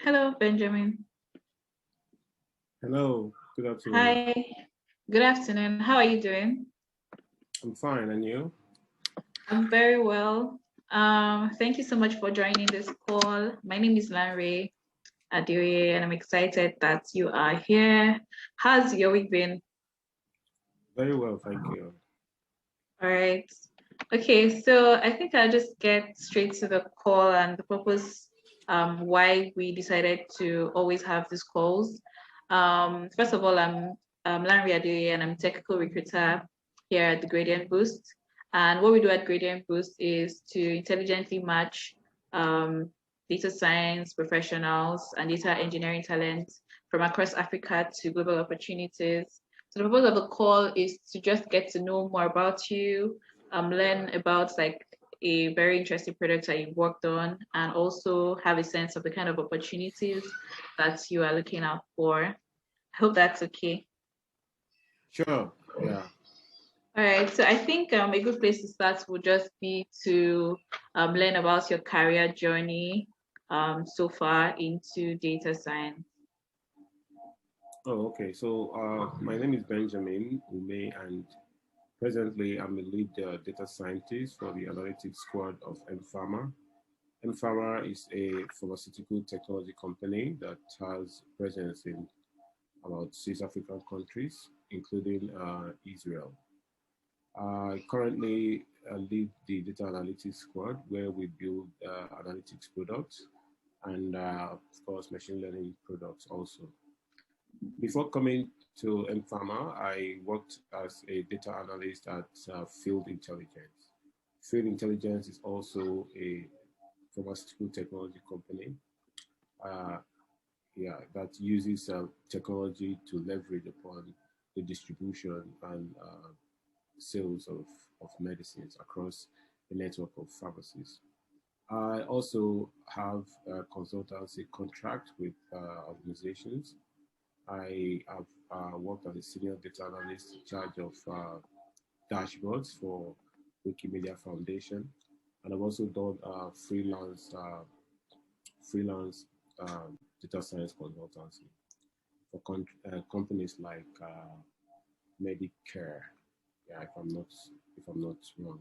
Hello, Benjamin. Hello, good afternoon. Hi, good afternoon. How are you doing? I'm fine, and you? I'm very well. Thank you so much for joining this call. My name is Lanre Adeoye, and I'm excited that you are here. How's your week been? Very well, thank you. All right. Okay, so I think I'll just get straight to the call and the purpose why we decided to always have these calls. First of all, I'm Lanre Adeoye and I'm technical recruiter here at the Gradient Boost. And what we do at Gradient Boost is to intelligently match um, data science professionals and data engineering talent from across Africa to global opportunities. So the purpose of the call is to just get to know more about you, learn about like a very interesting product that you've worked on, and also have a sense of the kind of opportunities that you are looking out for. I hope that's okay. Sure, yeah. All right, so I think a good place to start would just be to learn about your career journey so far into data science. Oh, okay. My name is Benjamin Ume, and presently I'm a lead data scientist for the analytics squad of Mpharma. Mpharma is a pharmaceutical technology company that has presence in about 6 African countries, including Israel. I currently lead the data analytics squad where we build analytics products and, of course, machine learning products also. Before coming to Mpharma, I worked as a data analyst at Field Intelligence. Field Intelligence is also a pharmaceutical technology company. Uh, yeah, that uses technology to leverage upon the distribution and sales of medicines across a network of pharmacies. I also have a consultancy contract with organizations. I have worked as a senior data analyst in charge of dashboards for Wikimedia Foundation, and I've also done freelance data science consultancy for companies like Medicare. Yeah, if I'm not wrong.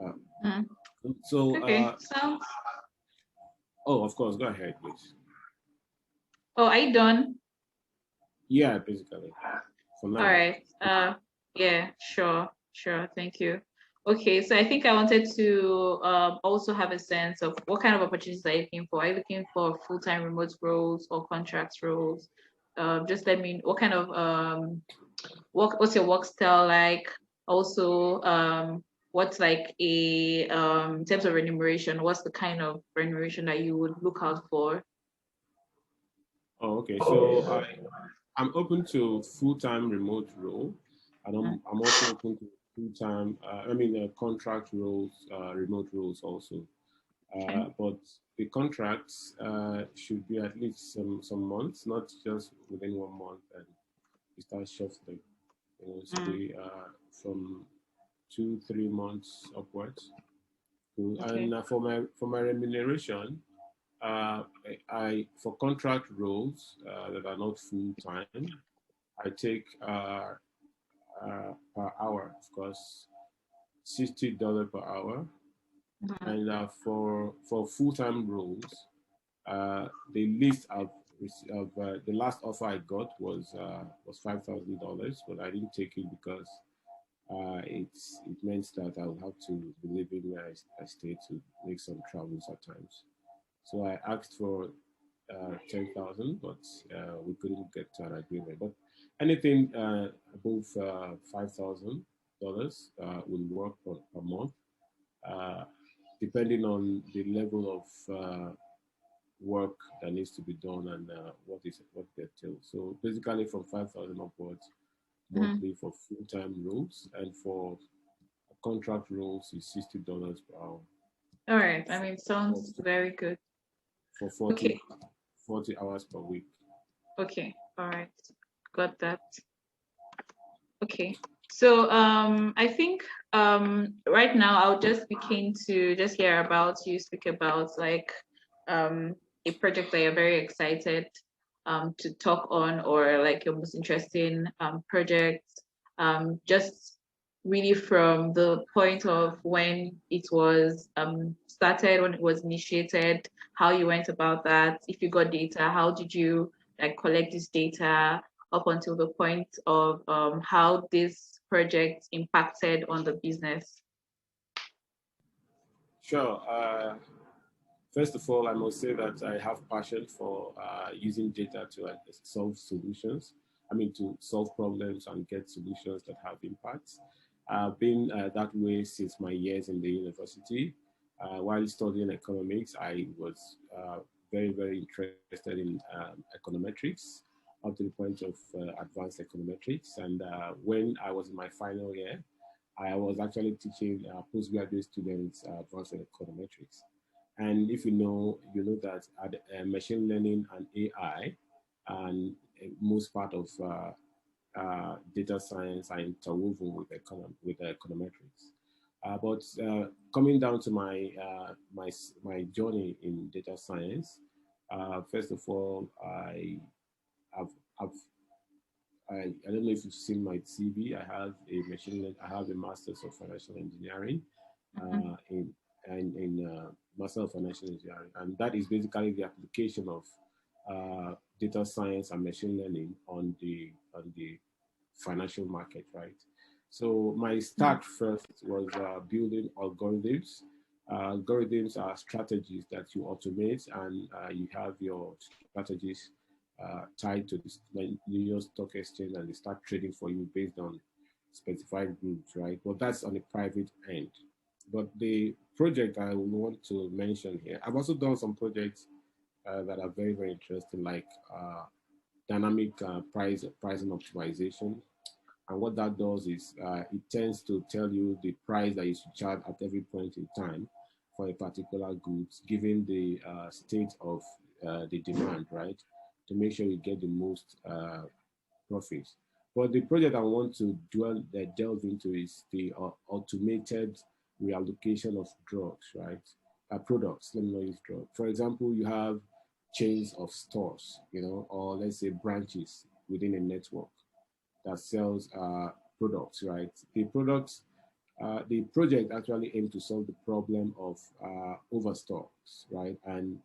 Uh, Mm, so, okay, so oh, of course, go ahead, please. oh, are you done? Yeah, basically, for All now. right. Yeah, sure, sure. Thank you. Okay, so I think I wanted to also have a sense of what kind of opportunities are you looking for? Are you looking for full-time remote roles or contract roles? Just let me what kind of what's your work style like? Also, what's like a in terms of remuneration, what's the kind of remuneration that you would look out for? Oh, okay. I'm open to full time remote role, and Mm, I'm also open to full time. Contract roles, remote roles also. okay. But the contracts should be at least some months, not just within 1 month, and you start shuffling. It should Mm, be from 2 3 months upwards. Cool. okay. And for my remuneration, for contract roles that are not full time, I take per hour, of course, $60 per hour, Mhm. and for full time roles, the least the last offer I got was $5,000, but I didn't take it because it meant that I would have to be living where I stay to make some travels at times. So I asked for 10,000, but we couldn't get to an agreement. But anything above $5,000 will work per month, uh, depending on the level of work that needs to be done and what they tell. So basically, from 5,000 upwards Mhm. monthly for full time roles, and for contract roles is $60 per hour All right. I for mean, sounds 40, very good. for Okay. 40 hours per week. Okay. All right. Got that. Okay. So I think right now I'll just be keen to just hear about you speak about like a project that you're very excited to talk on, or like your most interesting project, just really from the point of when it was started, when it was initiated, how you went about that, if you got data, how did you like collect this data, up until the point of how this project impacted on the business. Sure. First of all, I must say that I have passion for using data to solve solutions. I mean, to solve problems and get solutions that have impacts. I've been that way since my years in the university. While studying economics, I was very, very interested in econometrics up to the point of advanced econometrics. And when I was in my final year, I was actually teaching postgraduate students advanced econometrics. And if you know that machine learning and AI and most part of data science are interwoven with with econometrics. But coming down to my journey in data science, first of all, have I've I don't know if you've seen my CV. I have a master's of financial engineering in master of financial engineering, and that is basically the application of data science and machine learning on the financial market, right? So my start first was building algorithms. Algorithms are strategies that you automate, and you have your strategies tied to the New York Stock Exchange, and they start trading for you based on specified groups, right? But that's on the private end. But the project I want to mention here, I've also done some projects that are very, very interesting, like dynamic pricing optimization. And what that does is it tends to tell you the price that you should charge at every point in time for a particular goods, given the state of the demand, right? To make sure you get the most profits. But the project I want to delve into is the automated reallocation of drugs, right? Products, let me not use drug. For example, you have chains of stores, or let's say branches within a network that sells products, right? The project actually aimed to solve the problem of overstocks, right, and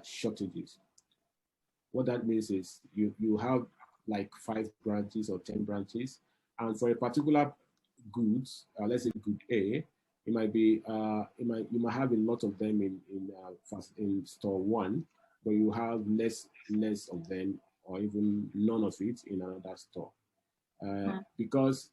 shortages. What that means is you have like 5 branches or 10 branches, and for a particular goods, let's say good A, you might have a lot of them in store 1, but you have less of them or even none of it in another store. Because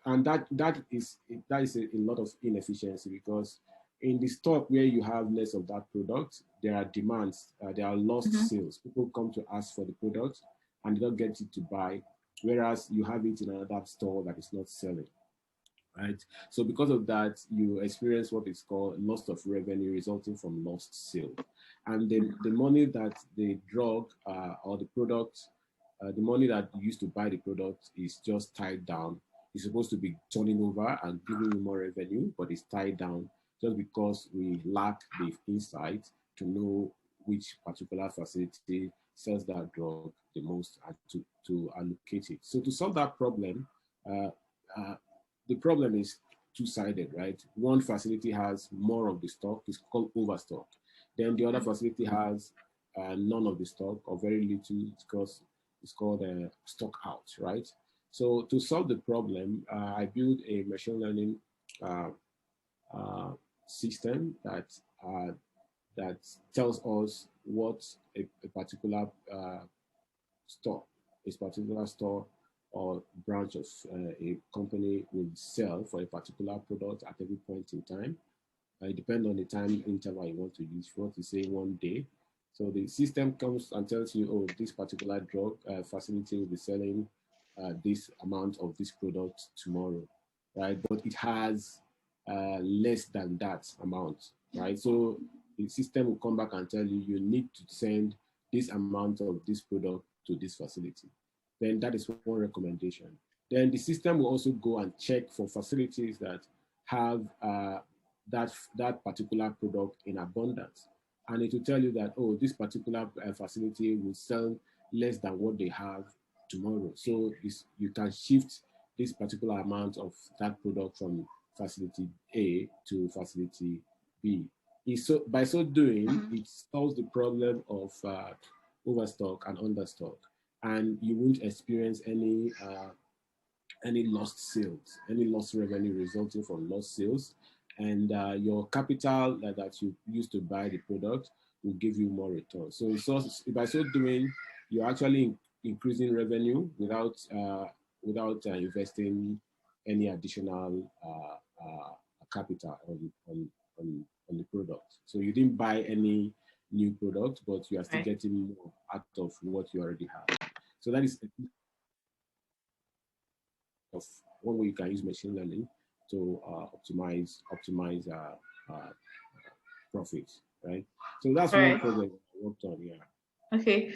and that is a lot of inefficiency, because in the stock where you have less of that product, there are demands, there are lost sales. People come to ask for the product and they don't get it to buy, whereas you have it in another store that is not selling, right? So because of that, you experience what is called loss of revenue resulting from lost sale. And the money that the drug or the product, the money that you used to buy the product is just tied down. It's supposed to be turning over and giving you more revenue, but it's tied down just because we lack the insight to know which particular facility sells that drug the most and to allocate it. So to solve that problem, the problem is two-sided, right? One facility has more of the stock, it's called overstock. Then the other facility has none of the stock or very little, because it's called stock out, right? So to solve the problem, I built a machine learning system that tells us what a particular store or branch of a company will sell for a particular product at every point in time. It depends on the time interval you want to use. If you want to say 1 day, so the system comes and tells you, oh, this particular drug facility will be selling this amount of this product tomorrow, right? But it has less than that amount, right? So the system will come back and tell you, you need to send this amount of this product to this facility. Then that is one recommendation. Then the system will also go and check for facilities that have that particular product in abundance. and it will tell you that, oh, this particular facility will sell less than what they have tomorrow. So you can shift this particular amount of that product from facility A to facility B. By so doing, it solves the problem of overstock and understock, and you won't experience any lost sales, any lost revenue resulting from lost sales, and your capital that you use to buy the product will give you more return. So by so doing, you're actually increasing revenue without investing any additional capital on the product. So you didn't buy any new product, but you are still getting more out of what you already have. So that is of one way you can use machine learning to optimize profits, right? So that's one project I worked on. Yeah. Okay.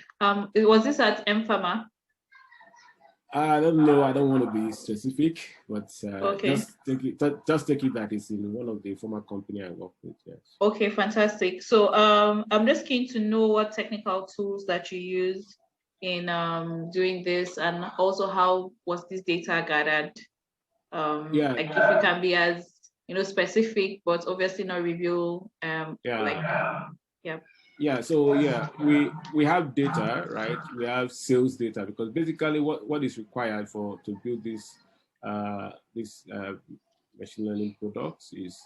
Was this at mPharma? I don't know. I don't want to be specific, but okay. just take it that it's in one of the former company I work with. Yes. Okay, fantastic. So I'm just keen to know what technical tools that you use in doing this, and also how was this data gathered? Yeah. Like if you can be as specific, but obviously not reveal. Yeah, so yeah, we have data, right? We have sales data, because basically what is required to build this machine learning products is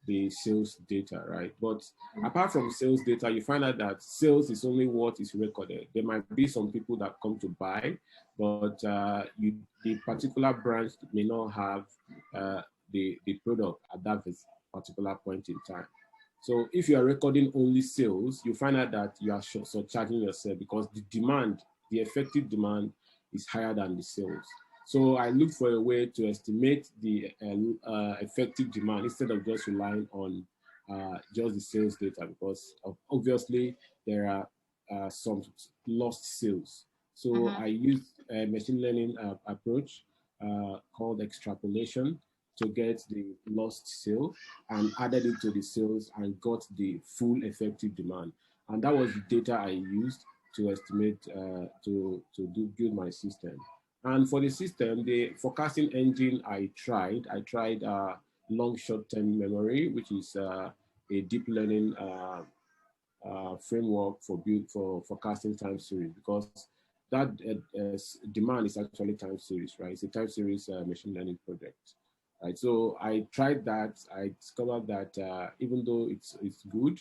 the sales data, right? But apart from sales data, you find out that sales is only what is recorded. There might be some people that come to buy, but the particular branch may not have the product at that particular point in time. So if you are recording only sales, you find out that you are surcharging yourself, because the effective demand is higher than the sales. So I looked for a way to estimate the effective demand instead of just relying on just the sales data, because obviously there are some lost sales. So I used a machine learning approach called extrapolation to get the lost sale and added it to the sales and got the full effective demand. And that was the data I used to estimate, to build my system. And for the system, the forecasting engine I tried long short-term memory, which is a deep learning framework for forecasting time series, because that demand is actually time series, right? It's a time series machine learning project. Right, so I tried that. I discovered that even though it's good,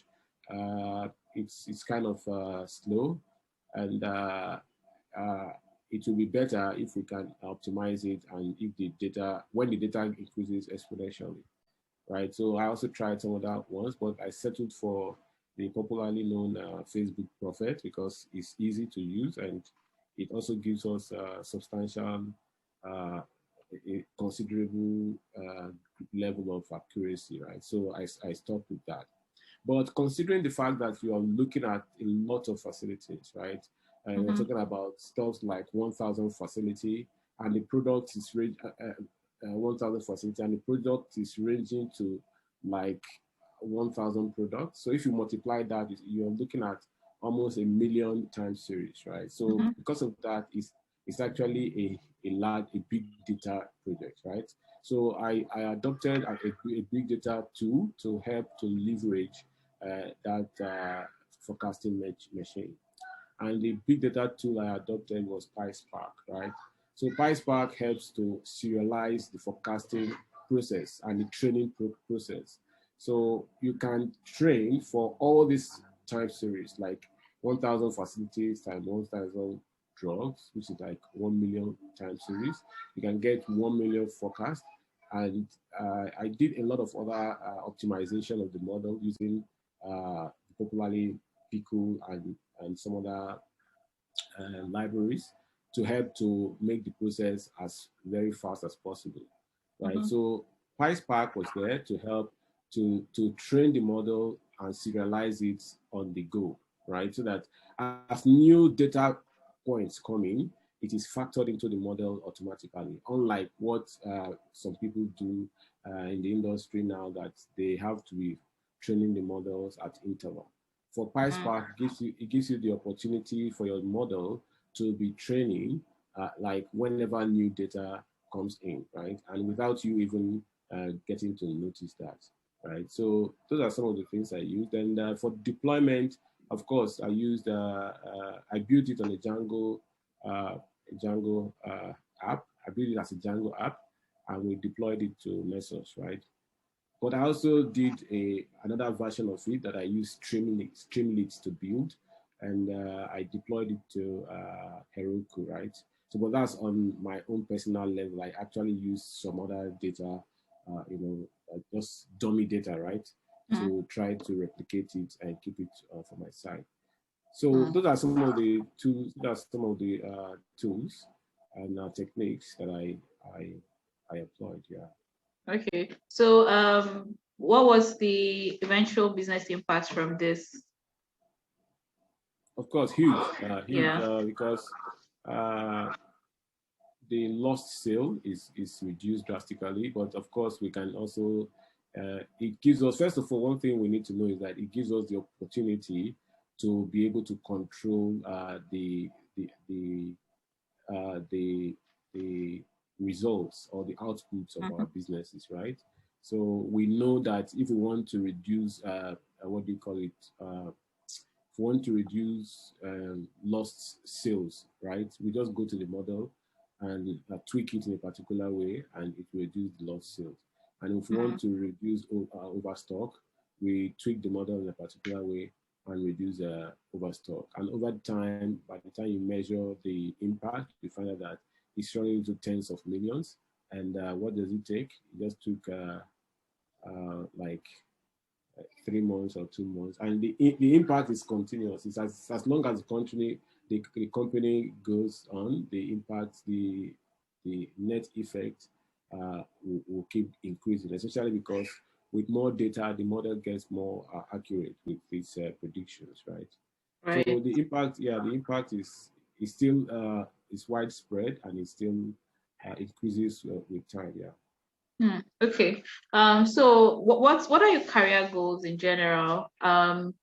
it's kind of slow, and it will be better if we can optimize it, and if when the data increases exponentially, right? So I also tried some of that ones, but I settled for the popularly known Facebook Prophet, because it's easy to use and it also gives us substantial a considerable level of accuracy, right? So I stopped with that. But considering the fact that you are looking at a lot of facilities, right? And we're talking about stuff like 1,000 facility, and the product is 1,000 facility, and the product is ranging to like 1,000 products. So if you multiply that, you're looking at almost 1 million time series, right? So because of that, it's actually a big data project, right? So I adopted a big data tool to help to leverage that forecasting machine. And the big data tool I adopted was PySpark, right? So PySpark helps to serialize the forecasting process and the training process. So you can train for all these time series, like 1,000 facilities times 1,000 drugs, which is like 1 million time series. You can get 1 million forecast. And I did a lot of other optimization of the model using popularly Pico and some other libraries to help to make the process as very fast as possible, right? So PySpark was there to help to train the model and serialize it on the go, right? So that as new data points come in, it is factored into the model automatically, unlike what some people do in the industry now, that they have to be training the models at interval. For PySpark, it gives you the opportunity for your model to be training, like whenever new data comes in, right? And without you even getting to notice that, right? So those are some of the things I used. And for deployment, of course, I built it on a Django app. I built it as a Django app, and we deployed it to Mesos, right? But I also did another version of it that I used Streamlit to build, and I deployed it to Heroku, right? So, but that's on my own personal level. I actually used some other data, just dummy data, right, to try to replicate it and keep it for my side. So those are some of the tools. That's some of the tools and techniques that I employed. Yeah. Okay. So what was the eventual business impact from this? Of course, huge, huge, Yeah. because uh, the lost sale is reduced drastically. But of course, we can also it gives us, first of all, one thing we need to know is that it gives us the opportunity to be able to control the the results or the outputs of our businesses, right? So we know that if we want to reduce what do you call it? If we want to reduce lost sales, right? We just go to the model and tweak it in a particular way, and it will reduce the lost sales. And if we want to reduce overstock, we tweak the model in a particular way and reduce overstock. And over time, by the time you measure the impact, you find out that it's running into tens of millions. And what does it take? It just took like 3 months or 2 months, and the impact is continuous. It's as long as the company goes on, the impact, the net effect will keep increasing, especially because with more data, the model gets more accurate with its predictions, right? So Right. the impact is still is widespread, and it still increases with time. Yeah. Okay. So what are your career goals in general? And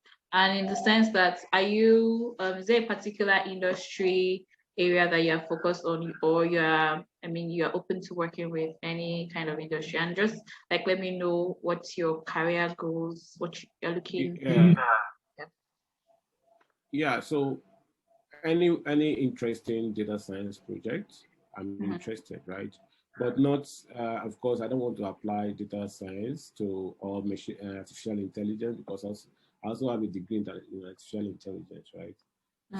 in the sense that are you is there a particular industry area that you're focused on, or you're open to working with any kind of industry? And just like let me know what's your career goals, what you're looking. Yeah. Yeah. Yeah. So any interesting data science project, I'm interested, right? But not, of course, I don't want to apply data science to all machine artificial intelligence, because I also have a degree in artificial intelligence, right?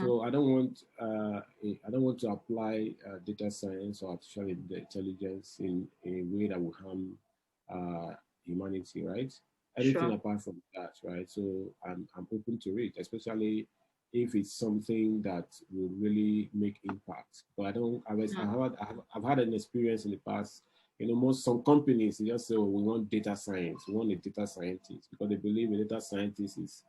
So I don't want to apply data science or artificial intelligence in a way that will harm humanity, right? Anything Sure. apart from that, right? So I'm open to it, especially if it's something that will really make impact. But I don't. I've had an experience in the past. Some companies, they just say, "Oh, we want data science. We want a data scientist," because they believe a data scientist is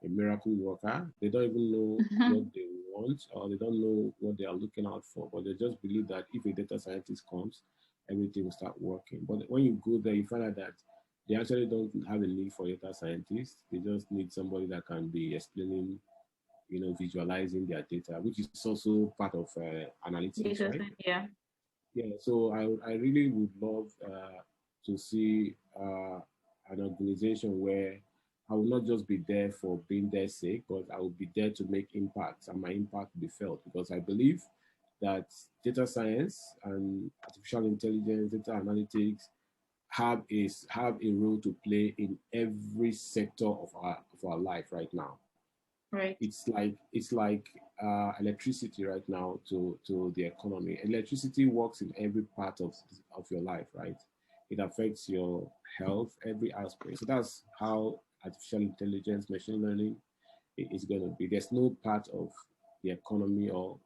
a miracle worker. They don't even know what they want, or they don't know what they are looking out for. But they just believe that if a data scientist comes, everything will start working. But when you go there, you find out that they actually don't have a need for data scientists. They just need somebody that can be explaining, visualizing their data, which is also part of analytics, Data right? science, yeah. Yeah, so I really would love to see an organization where I will not just be there for being their sake, but I will be there to make impact, and my impact will be felt, because I believe that data science and artificial intelligence, data analytics have a role to play in every sector of our life right now. Right. It's like electricity right now to the economy. Electricity works in every part of your life, right? It affects your health, every aspect. So that's how artificial intelligence, machine learning is going to be. There's no part of the economy or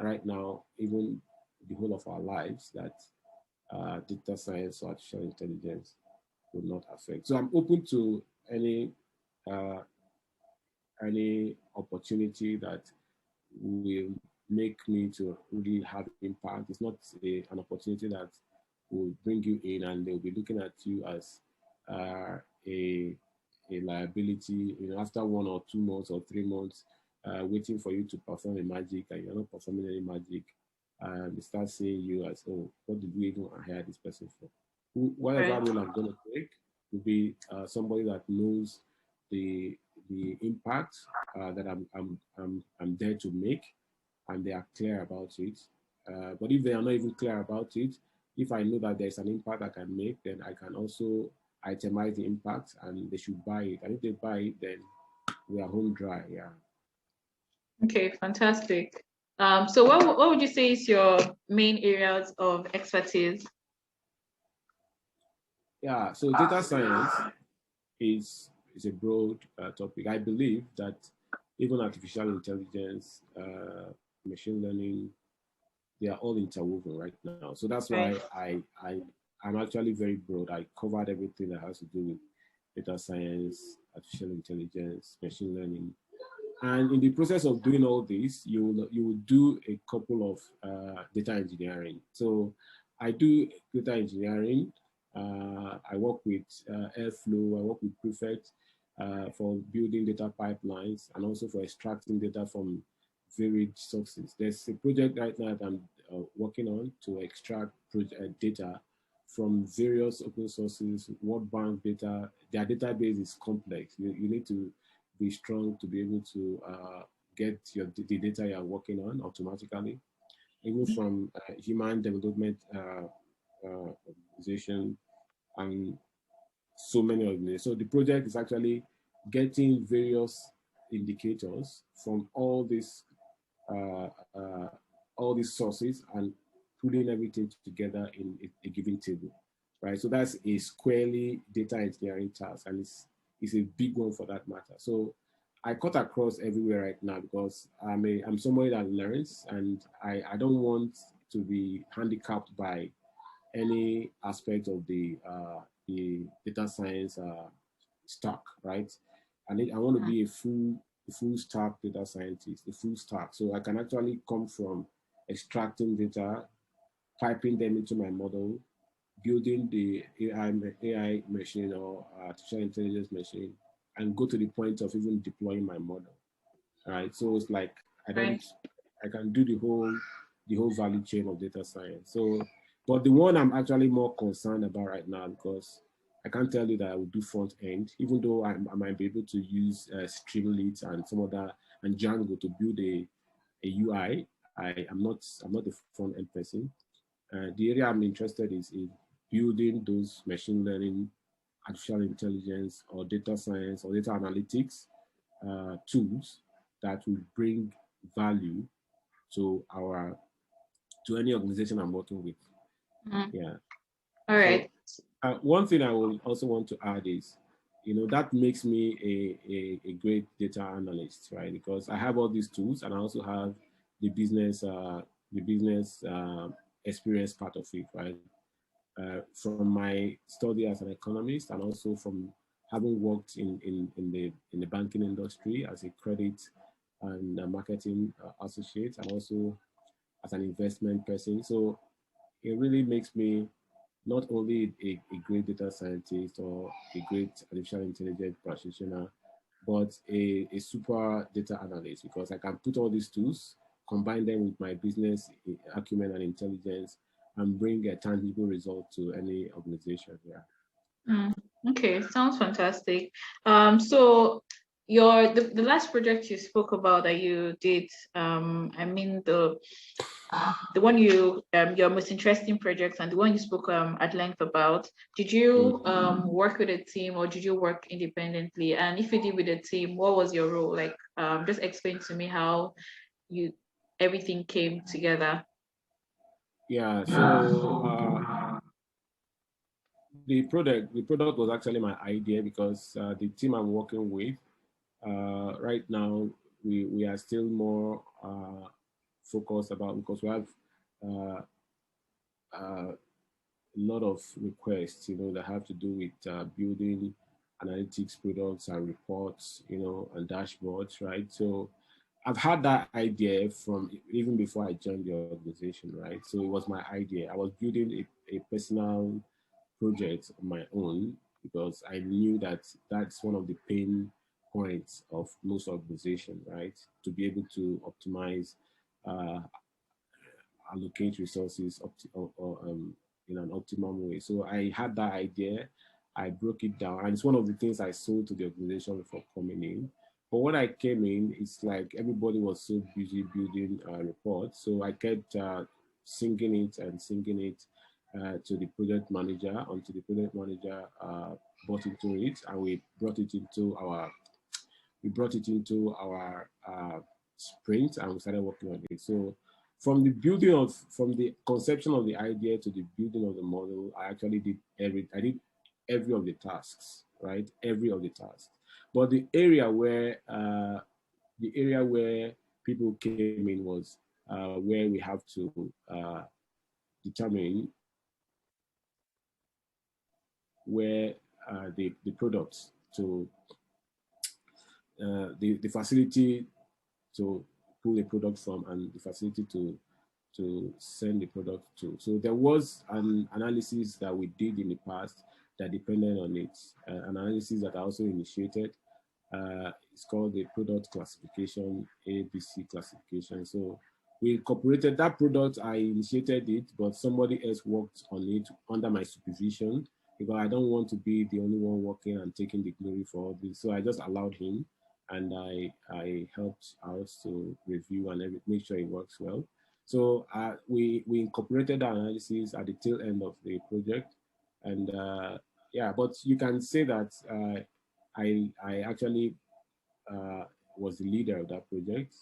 right now, even the whole of our lives, that data science or artificial intelligence will not affect. So I'm open to uh, any opportunity that will make me to really have impact. It's not an opportunity that will bring you in and they'll be looking at you as a a liability, after 1 or 2 months or 3 months, waiting for you to perform a magic and you're not performing any magic, they start seeing you as, oh, what did we even hire this person for? Whatever Right. role I'm going to take will be somebody that knows the impact that I'm there to make, and they are clear about it. But if they are not even clear about it, if I know that there's an impact I can make, then I can also itemize the impact, and they should buy it. And if they buy it, then we are home dry. Yeah. Okay, fantastic. So what would you say is your main areas of expertise? Yeah. So data science is a broad topic. I believe that even artificial intelligence, machine learning, they are all interwoven right now. So that's Right. why I'm actually very broad. I covered everything that has to do with data science, artificial intelligence, machine learning. And in the process of doing all this, you will do a couple of data engineering. So I do data engineering. I work with Airflow. I work with Prefect for building data pipelines and also for extracting data from varied sources. There's a project right now that I'm working on to extract data from various open sources, World Bank data. Their database is complex. You need to be strong to be able to get the data you're working on automatically, even from human development organization and so many organizations. So the project is actually getting various indicators from uh, uh, all these sources and putting everything together in a given table, right? So that's a squarely data engineering task, and it's a big one for that matter. So I cut across everywhere right now because I'm somebody that learns, and I don't want to be handicapped by any aspect of the data science stack, right? I want to be a full stack data scientist, a full stack. So I can actually come from extracting data, piping them into my model, building the AI machine or artificial intelligence machine, and go to the point of even deploying my model. Right. So it's like Right. I can do the whole value chain of data science. So, but the one I'm actually more concerned about right now, because I can't tell you that I will do front end, even though I might be able to use Streamlit and some other and Django to build a UI. I'm not a front end person. The area I'm interested is in building those machine learning, artificial intelligence, or data science or data analytics tools that will bring value to our to any organization I'm working with. Mm. Yeah. All So right. one thing I will also want to add is, that makes me a great data analyst, right? Because I have all these tools and I also have the business experience part of it, right? From my study as an economist and also from having worked in the banking industry as a credit and marketing associate and also as an investment person. So it really makes me not only a great data scientist or a great artificial intelligence practitioner, but a super data analyst because I can put all these tools, combine them with my business acumen and intelligence, and bring a tangible result to any organization. Yeah. Mm. Okay, sounds fantastic. So the last project you spoke about that you did, I mean the one your most interesting project and the one you spoke at length about, did you Mm. work with a team or did you work independently? And if you did with a team, what was your role? Like just explain to me how you everything came together. Yeah. So the product was actually my idea because the team I'm working with right now we are still more focused about because we have uh, a lot of requests, that have to do with building analytics products and reports, and dashboards, right? So I've had that idea from even before I joined the organization, right? So it was my idea. I was building a personal project on my own, because I knew that that's one of the pain points of most organizations, right? To be able to optimize, uh, allocate resources in an optimum way. So I had that idea. I broke it down, and it's one of the things I sold to the organization before coming in. But when I came in, it's like everybody was so busy building reports. So I kept singing it and singing it to the project manager until the project manager bought into it, and we brought it into our sprint, and we started working on it. So from the conception of the idea to the building of the model, I did every of the tasks, right? Every of the tasks. But the area where people came in was where we have to determine where the products to the facility to pull a product from and the facility to send the product to. So there was an analysis that we did in the past that depended on it, an analysis that I also initiated. It's called the product classification, ABC classification. So we incorporated that product. I initiated it, but somebody else worked on it under my supervision because I don't want to be the only one working and taking the glory for all this. So I just allowed him, and I helped out to review and make sure it works well. So we incorporated that analysis at the tail end of the project, and yeah, but you can say that I actually was the leader of that project,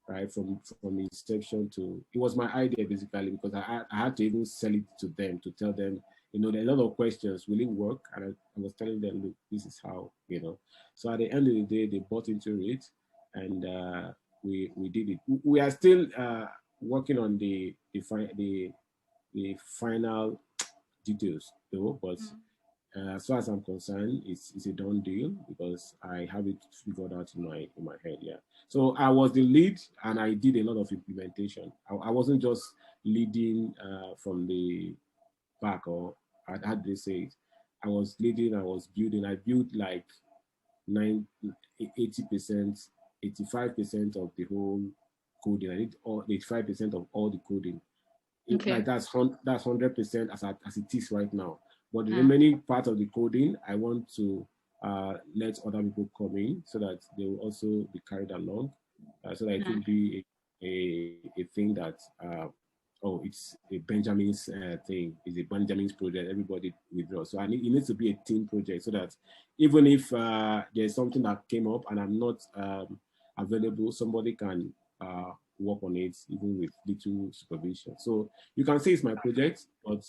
right? From inception to, it was my idea basically, because I had to even sell it to them to tell them, there are a lot of questions, will it work? And I was telling them, look, this is how, So at the end of the day, they bought into it, and we did it. We are still working on the final details though, but as far as I'm concerned, it's a done deal because I have it figured out in my head. Yeah. So I was the lead, and I did a lot of implementation. I wasn't just leading from the back, or how do they say it? I was leading. I was building. I built like 80%, 85% of the whole coding. I did all 85% of all the coding. Okay. Like that's 100% as it is right now. But the remaining part of the coding, I want to let other people come in so that they will also be carried along, so that it will be a thing that it's a Benjamin's thing. It's a Benjamin's project. Everybody withdraws. So it needs to be a team project so that even if there's something that came up and I'm not available, somebody can work on it even with little supervision. So you can say it's my project, but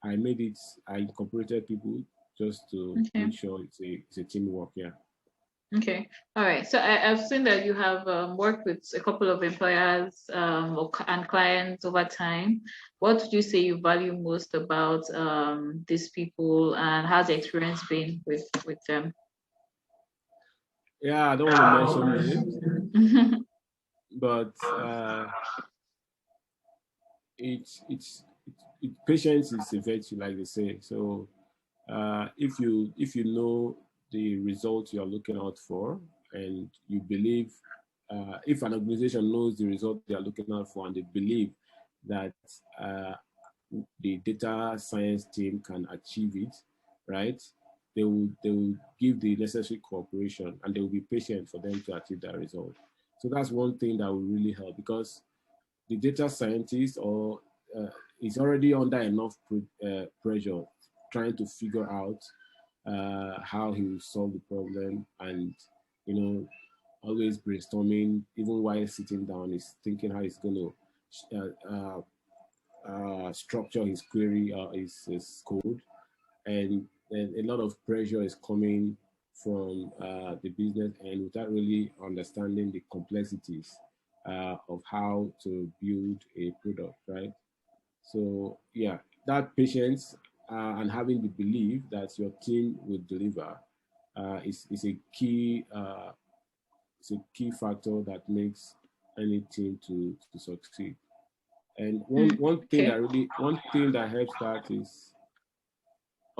I incorporated people just to make sure it's a teamwork. Yeah. Okay. All right. So I've seen that you have worked with a couple of employers and clients over time. What would you say you value most about these people, and how's the experience been with them? Yeah, I don't want to mention names, but patience is a virtue, like they say. So if you know the result you're looking out for, and you believe, if an organization knows the result they are looking out for, and they believe that the data science team can achieve it, right? They will give the necessary cooperation, and they will be patient for them to achieve that result. So that's one thing that will really help, because the data scientist is already under enough pressure trying to figure out how he will solve the problem, and always brainstorming, even while sitting down, is thinking how he's going to structure his query or his code, and a lot of pressure is coming from the business end without really understanding the complexities of how to build a product, right? So yeah, that patience and having the belief that your team will deliver is a key factor that makes any team to succeed. And one thing that helps that is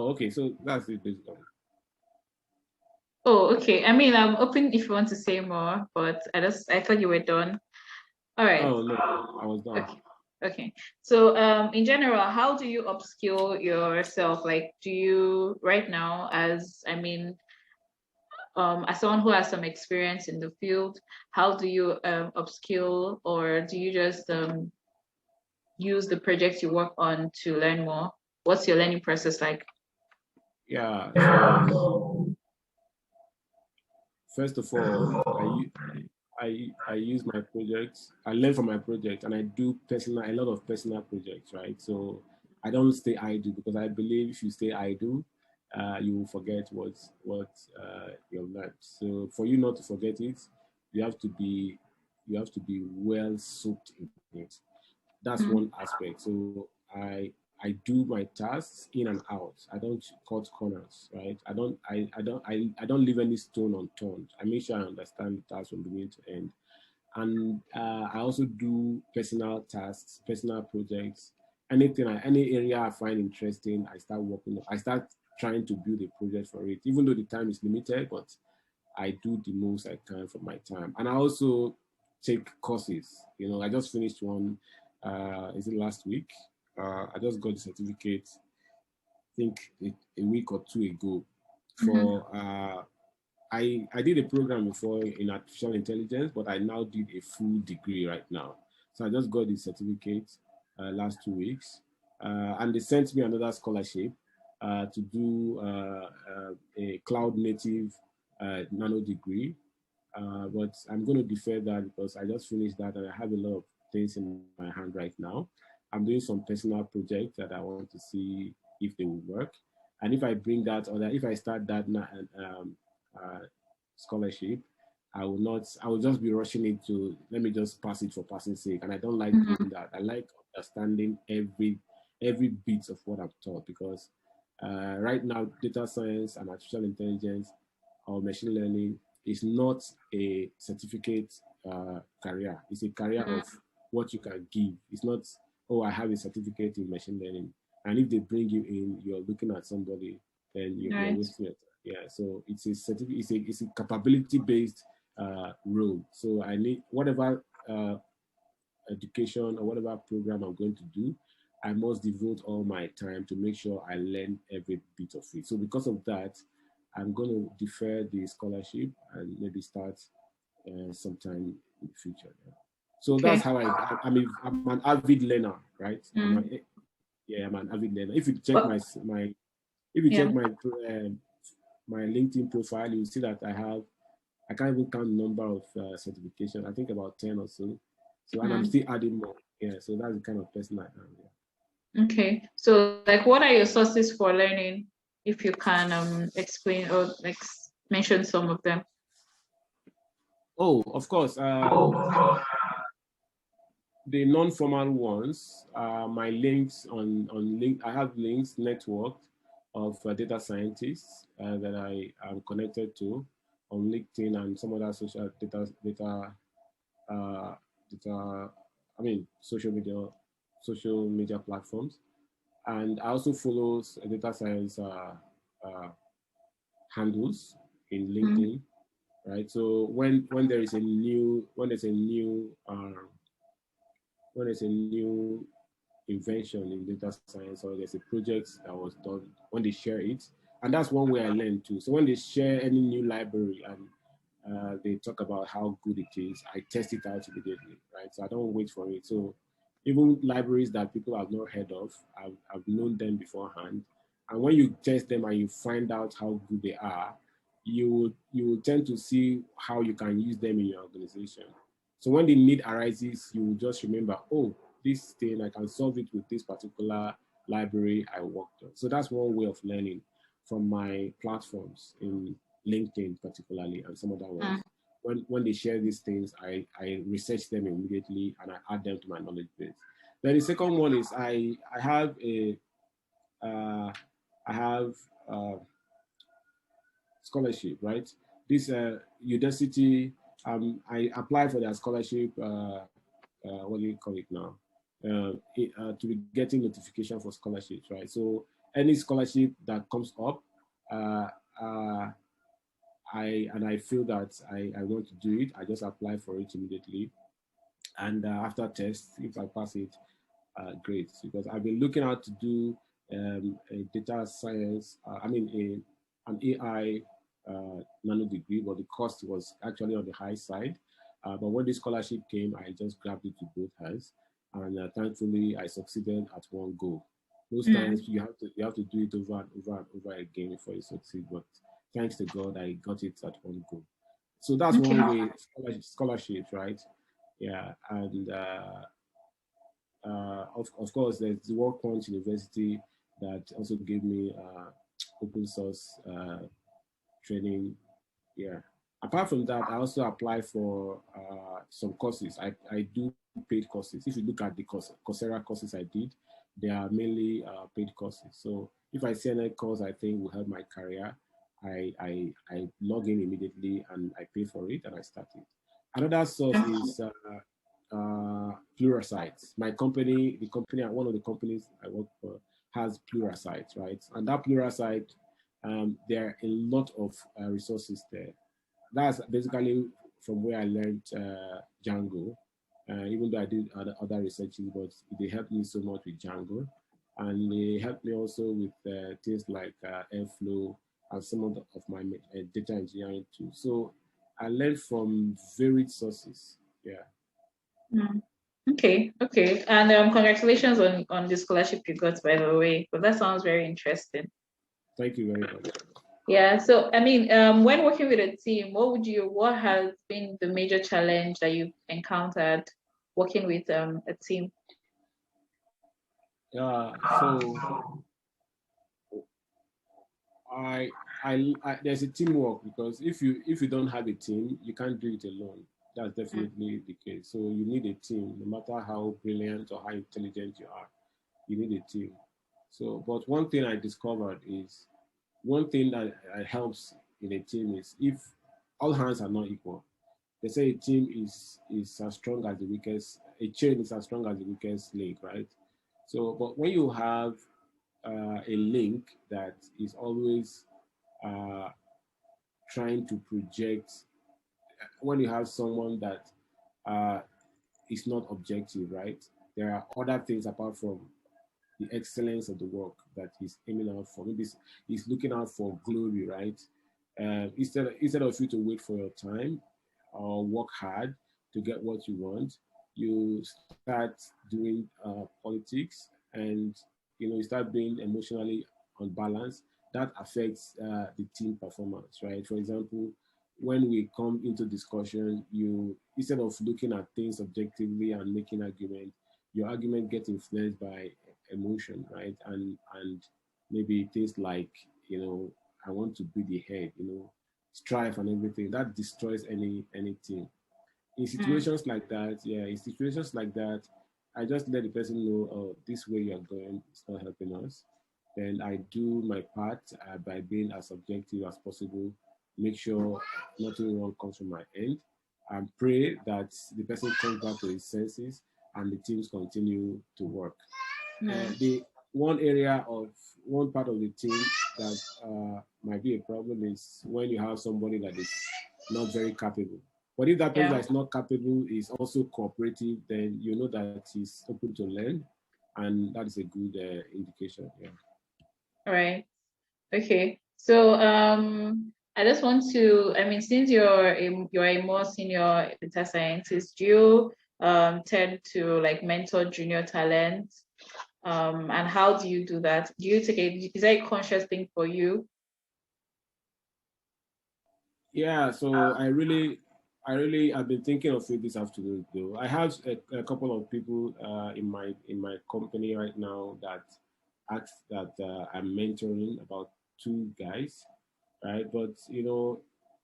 Oh, okay. So that's it basically. Oh, okay. I mean, I'm open if you want to say more, but I thought you were done. All right. Oh no, I was done. Okay. Okay. So, in general, how do you upskill yourself? Like, do you right now, as someone who has some experience in the field, how do you upskill, or do you just use the projects you work on to learn more? What's your learning process like? Yeah. So first of all, I use my projects. I learn from my project, and I do a lot of personal projects, right? So I don't stay idle because I believe if you stay idle, you will forget what you've learned. So for you not to forget it, you have to be you have to be well soaked in it. That's one Mm-hmm. aspect. So I do my tasks in and out. I don't cut corners, right? I don't leave any stone unturned. I make sure I understand the task from beginning to end. And I also do personal tasks, personal projects. Any area I find interesting, I start working. I start trying to build a project for it, even though the time is limited. But I do the most I can for my time. And I also take courses. You know, I just finished one, is it last week? I just got the certificate, I think a week or two ago Mm-hmm. for, I did a program before in artificial intelligence, but I now did a full degree right now. So I just got the certificate last 2 weeks. And they sent me another scholarship to do a cloud native nano degree, but I'm going to defer that because I just finished that and I have a lot of things in my hand right now. I'm doing some personal projects that I want to see if they will work. And if I bring that or if I start that uh, scholarship, I will just be rushing it to, let me just pass it for passing sake. And I don't like Mm-hmm. doing that. I like understanding every bit of what I'm taught because right now, data science and artificial intelligence or machine learning is not a certificate career. It's a career of what you can give. It's not, oh, I have a certificate in machine learning. And if they bring you in, you're looking at somebody, then you're Right. wasting it. Yeah, so it's a it's a capability based role. So I need whatever education or whatever program I'm going to do, I must devote all my time to make sure I learn every bit of it. So because of that, I'm going to defer the scholarship and maybe start sometime in the future. Yeah. So that's Okay. how I'm an avid learner, right? Mm. Yeah, I'm an avid learner. If you check But if you yeah. check my LinkedIn profile, you see that I can't even count the number of certification. I think about 10 or so. So, and I'm Mm. still adding more. Yeah, so that's the kind of person I am. Yeah. Okay. So, like, what are your sources for learning? If you can explain or like mention some of them. Oh, of course. The non-formal ones, my links on link. I have links networked of data scientists that I am connected to on LinkedIn and some other uh, data. I mean, social media platforms. And I also follow data science uh, handles in Mm. LinkedIn, right? So when there is a new when there's a new invention in data science or there's a project that was done, when they share it, and that's one way I learn too. So when they share any new library and they talk about how good it is, I test it out immediately, right? So I don't wait for it. So even libraries that people have not heard of, I've known them beforehand. And when you test them and you find out how good they are, you will tend to see how you can use them in your organization. So when the need arises, you will just remember, oh, this thing, I can solve it with this particular library I worked on. So that's one way of learning from my platforms in LinkedIn particularly and some other Mm. ones. When they share these things, I research them immediately and I add them to my knowledge base. Then the second one is uh, I have scholarship, right? This Udacity, I applied for their scholarship. What do you call it now? To be getting notification for scholarships, right? So any scholarship that comes up, uh, uh, I feel that I want to do it. I just apply for it immediately, and after test, if I pass it, great. Because I've been looking out to do a data science. An AI nano degree, but the cost was actually on the high side. But when the scholarship came, I just grabbed it with both hands, and thankfully I succeeded at one go. Most times you have to do it over and over and over again before you succeed. But thanks to God, I got it at one go. So that's Okay. one way, scholarships, right? Yeah, and of course, there's the World Punch University that also gave me open source training. Yeah. Apart from that, I also apply for some courses. I do paid courses. If you look at the Coursera courses I did, they are mainly paid courses. So if I see any course I think will help my career, I log in immediately and I pay for it and I start it. Another source is Pluralsight. My company, one of the companies I work for, has Pluralsight, right? And that Pluralsight, there are a lot of resources there. That's basically from where I learned Django. Even though I did other researches, but they helped me so much with Django, and they helped me also with things like Airflow and some of my data engineering tools. So I learned from varied sources. Yeah. Mm. Okay, okay. And congratulations on the scholarship you got, by the way. But that sounds very interesting. Thank you very much. Yeah, so I mean, when working with a team, what has been the major challenge that you've encountered working with a team? So there's a teamwork, because if you don't have a team, you can't do it alone. That's definitely the case. So you need a team, no matter how brilliant or how intelligent you are. You need a team. So, but one thing I discovered is one thing that helps in a team is if all hands are not equal. They say a team is as strong as the weakest. A chain is as strong as the weakest link, right? So, but when you have a link that is always uh, trying to project, when you have someone that uh, is not objective, right? There are other things apart from the excellence of the work that he's aiming out for. Maybe he's looking out for glory, right? Instead of you to wait for your time or work hard to get what you want, you start doing politics, and you start being emotionally unbalanced. That affects the team performance, right? For example, when we come into discussion, you instead of looking at things objectively and making argument, your argument gets influenced by emotion, right? And maybe things like, I want to be the head, strife and everything. That destroys any team. In Mm. situations like that, yeah, in situations like that, I just let the person know, oh, this way you're going, it's not helping us. Then I do my part by being as objective as possible, make sure nothing wrong comes from my end, and pray that the person comes back to his senses and the teams continue to work. Mm. The one part of the team that might be a problem is when you have somebody that is not very capable. But if that person Yeah. that is not capable is also cooperative, then you know that he's open to learn, and that is a good indication. Yeah. All right. Okay. So I just want to, I mean, since you're a more senior data scientist, do you tend to like mentor junior talent? And how do you do that? Do you is that a conscious thing for you? Yeah, so I've been thinking of it this afternoon though. I have a couple of people in my company right now that I'm mentoring, about two guys, right? But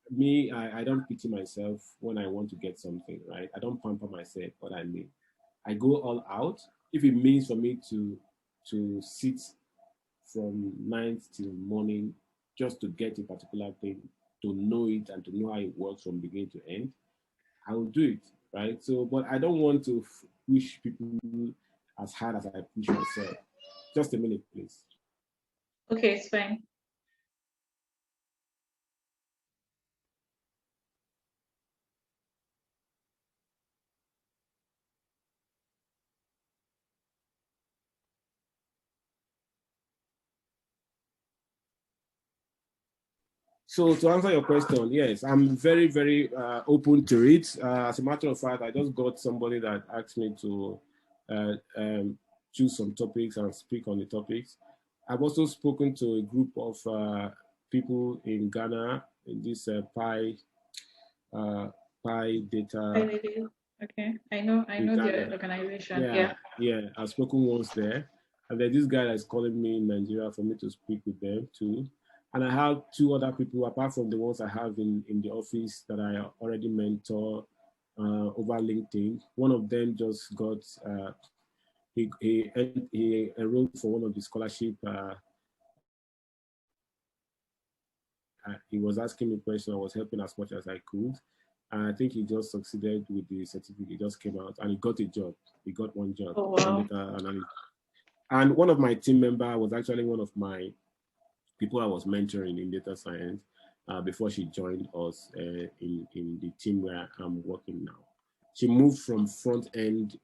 me, I don't pity myself when I want to get something, right? I don't pamper myself. What I mean, I go all out. If it means for me to sit from night till morning just to get a particular thing, to know it and to know how it works from beginning to end, I will do it, right? So, but I don't want to push people as hard as I push myself. Just a minute, please. Okay, it's fine. So to answer your question, yes, I'm very, very open to it. As a matter of fact, I just got somebody that asked me to uh, um, choose some topics and speak on the topics. I've also spoken to a group of people in Ghana in this uh, Pi data Okay, I in know Ghana. the organization. Yeah, Yeah. yeah, I've spoken once there. And then this guy that's calling me in Nigeria for me to speak with them too. And I have two other people, apart from the ones I have in the office that I already mentor over LinkedIn. One of them just got, he enrolled for one of the scholarship. He was asking me questions. I was helping as much as I could. And I think he just succeeded with the certificate. He just came out and he got a job. He got one job Oh in wow. data analysis. And one of my team member was actually one of my people I was mentoring in data science before she joined us in the team where I'm working now. She moved from front end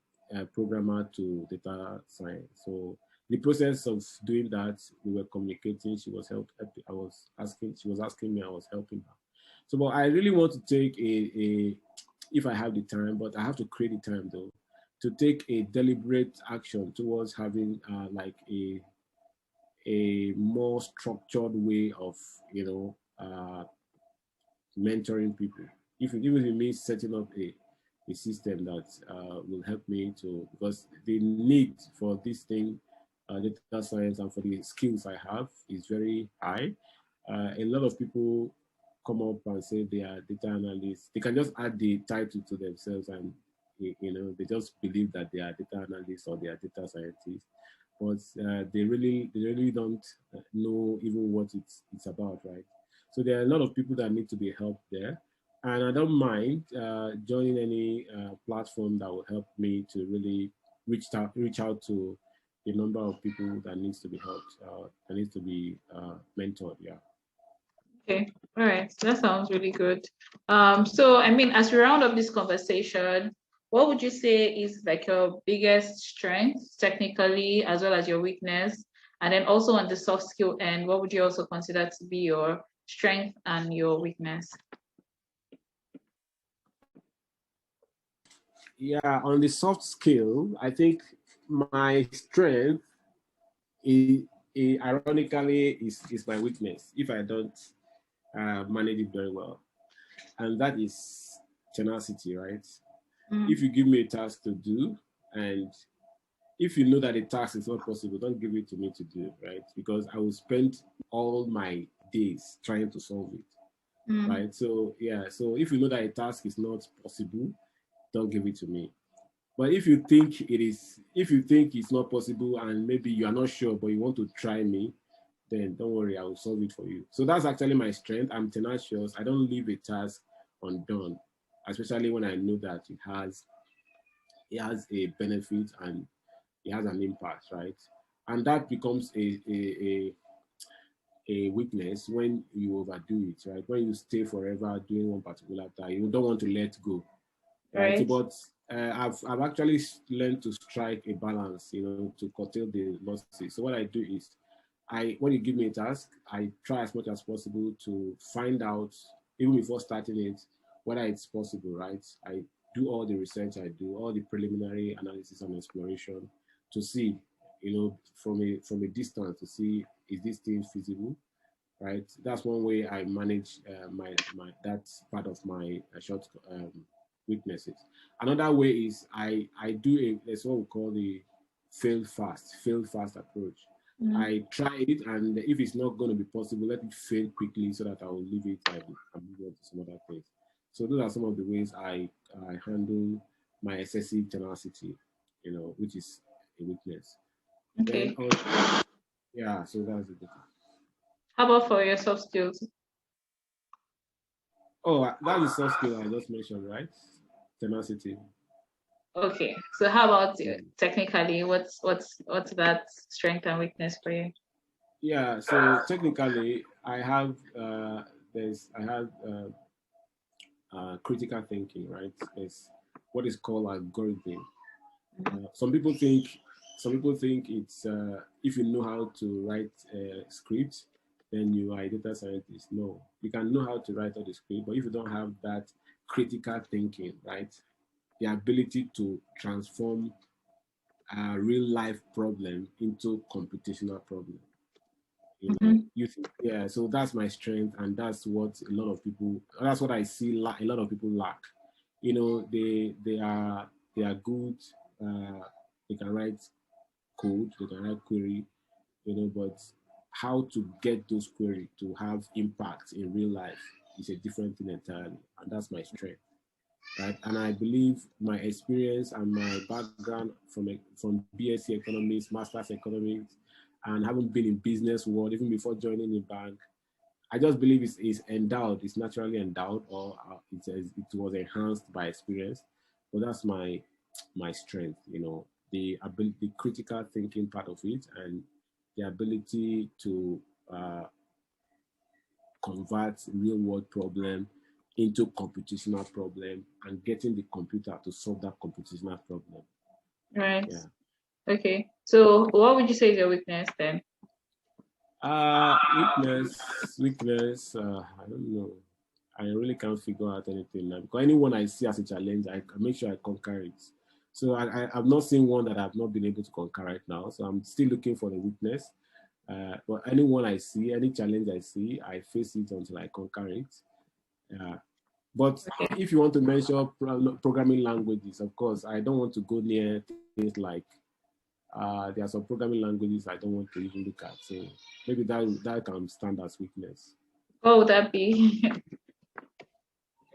programmer to data science. So the process of doing that, we were communicating. She was she was asking me, I was helping her. So, but I really want to take if I have the time, but I have to create the time though, to take a deliberate action towards having like a more structured way of mentoring people. Even if it means setting up a system that will help me to, because the need for this thing, data science, and for the skills I have is very high. A lot of people come up and say they are data analysts. They can just add the title to themselves, and they just believe that they are data analysts or they are data scientists, but they really don't know even what it's about, right? So there are a lot of people that need to be helped there. And I don't mind joining any platform that will help me to really reach out to the number of people that needs to be helped, that needs to be mentored. Yeah. Okay. All right. So that sounds really good. So I mean, as we round up this conversation, what would you say is like your biggest strength technically as well as your weakness? And then also on the soft skill end, what would you also consider to be your strength and your weakness? Yeah, on the soft skill, I think my strength is, ironically is my weakness if I don't manage it very well, and that is tenacity, right? If Mm, you give me a task to do, and if you know that a task is not possible, don't give it to me to do, right? Because I will spend all my days trying to solve it, mm, right? So yeah, so if you know that a task is not possible, don't give it to me. But if you think it's not possible and maybe you are not sure, but you want to try me, then don't worry, I will solve it for you. So that's actually my strength. I'm tenacious. I don't leave a task undone, especially when I know that it has a benefit and it has an impact, right? And that becomes a weakness when you overdo it, right? When you stay forever doing one particular task, you don't want to let go, right? So, right. but I've actually learned to strike a balance, to curtail the losses. So what I do is, when you give me a task, I try as much as possible to find out, even before starting it, whether it's possible, right? I do all the research, I do all the preliminary analysis and exploration to see, from a distance to see, is this thing feasible, right? That's one way I manage my that's part of my short weaknesses. Another way is I do that's what we call the fail fast approach. Mm, I try it, and if it's not going to be possible, let it fail quickly so that I will leave it and move on to some other things. So those are some of the ways I handle my excessive tenacity, which is a weakness. Then okay. yeah, so that's it. How about for your soft skills? Oh, that's the soft skill I just mentioned, right? Tenacity. Okay. So how about Mm. technically, what's that strength and weakness for you? Yeah, so technically, I have critical thinking, right? It's what is called algorithm. Some people think it's if you know how to write a script, then you are a data scientist. No, you can know how to write all the script, but if you don't have that critical thinking, right, the ability to transform a real life problem into computational problem, you know, Mhm. yeah. So that's my strength, and that's what I see. A lot of people lack. You know, they are good. They can write code, they can write query, you know, but how to get those query to have impact in real life is a different thing entirely, and that's my strength, right? And I believe my experience and my background from BSc economics, master's economics, and having been in business world even before joining the bank, I just believe it's endowed, it's naturally endowed, or it was enhanced by experience. But that's my strength, you know, the ability, the critical thinking part of it, and the ability to convert real world problem into computational problem and getting the computer to solve that computational problem. Right. Yeah. Okay. So what would you say is your weakness then? Weakness. I don't know. I really can't figure out anything now because anyone I see as a challenge, I make sure I conquer it. So I've not seen one that I've not been able to conquer right now. So I'm still looking for the weakness. But anyone I see, any challenge I see, I face it until I conquer it. Uh, but Okay. if you want to mention programming languages, of course, I don't want to go near things like there are some programming languages I don't want to even look at. So maybe that can stand as weakness. What would that be?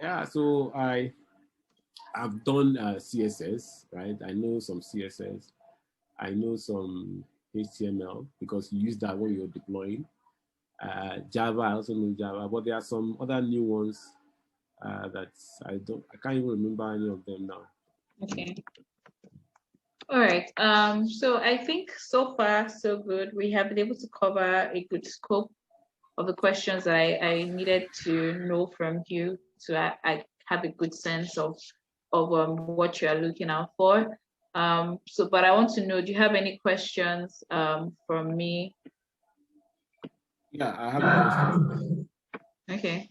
Yeah, so I've done CSS, right? I know some CSS. I know some HTML because you use that when you're deploying. Java, I also know Java, but there are some other new ones that I can't even remember any of them now. Okay. All right. So I think so far so good. We have been able to cover a good scope of the questions I needed to know from you so I have a good sense of what you are looking out for. But I want to know, do you have any questions from me? Yeah, I have a question for you. Okay.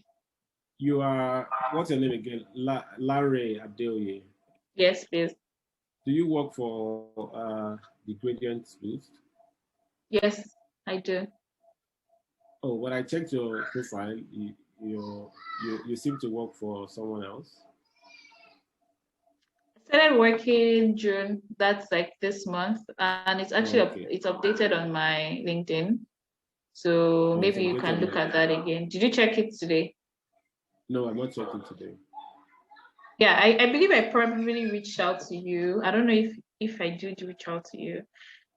What's your name again? Larry Adeoye. Yes, please. Do you work for the Gradient Boost? Yes, I do. Oh, when I checked your profile, you seem to work for someone else. I started working June, that's like this month, and it's Oh, actually okay. it's updated on my LinkedIn. So Oh, it's maybe you updated can on look your. at that again. Did you check it today? No, I'm not checking today. Yeah, I believe I probably reached out to you. I don't know if I did reach out to you,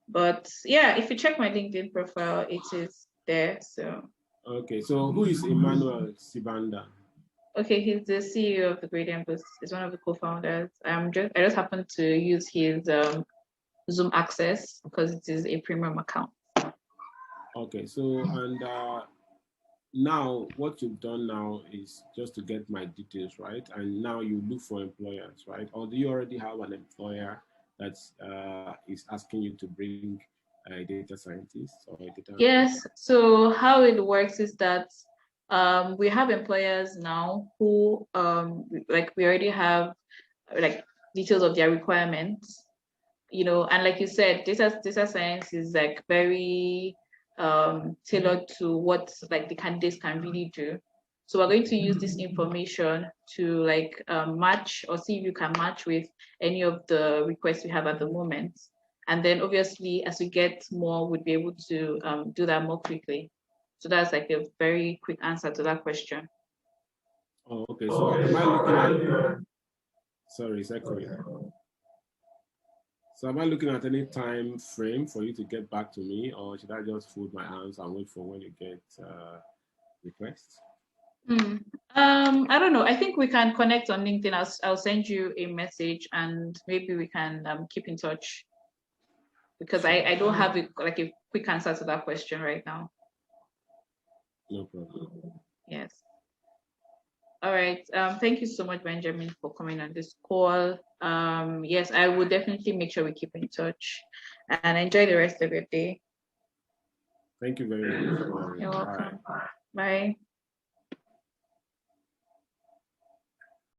but yeah, if you check my LinkedIn profile, it is there. So Okay, so who is Emmanuel Sibanda? okay, he's the CEO of the Gradient Boost. He's one of the co-founders. I just happen to use his Zoom access because it is a premium account. Okay, so and now what you've done now is just to get my details, right? And now you look for employers, right? Or do you already have an employer that is asking you to bring a data scientist or a data analyst? Yes, so how it works is that we have employers now who like we already have like details of their requirements, and like you said, data science is like very tailored to what like the candidates can really do. So we're going to use this information to like match or see if you can match with any of the requests we have at the moment. And then obviously as we get more, we'd be able to do that more quickly. So that's like a very quick answer to that question. Oh, okay. So am I looking at, sorry, it's echoing. So am I looking at any time frame for you to get back to me, or should I just fold my hands and wait for when you get requests? Hmm. I don't know. I think we can connect on LinkedIn. I'll send you a message and maybe we can keep in touch. because I don't have a quick answer to that question right now. No problem. Yes. All right. Thank you so much, Benjamin, for coming on this call. Yes, I will definitely make sure we keep in touch, and enjoy the rest of your day. Thank you very much. You're welcome. Bye.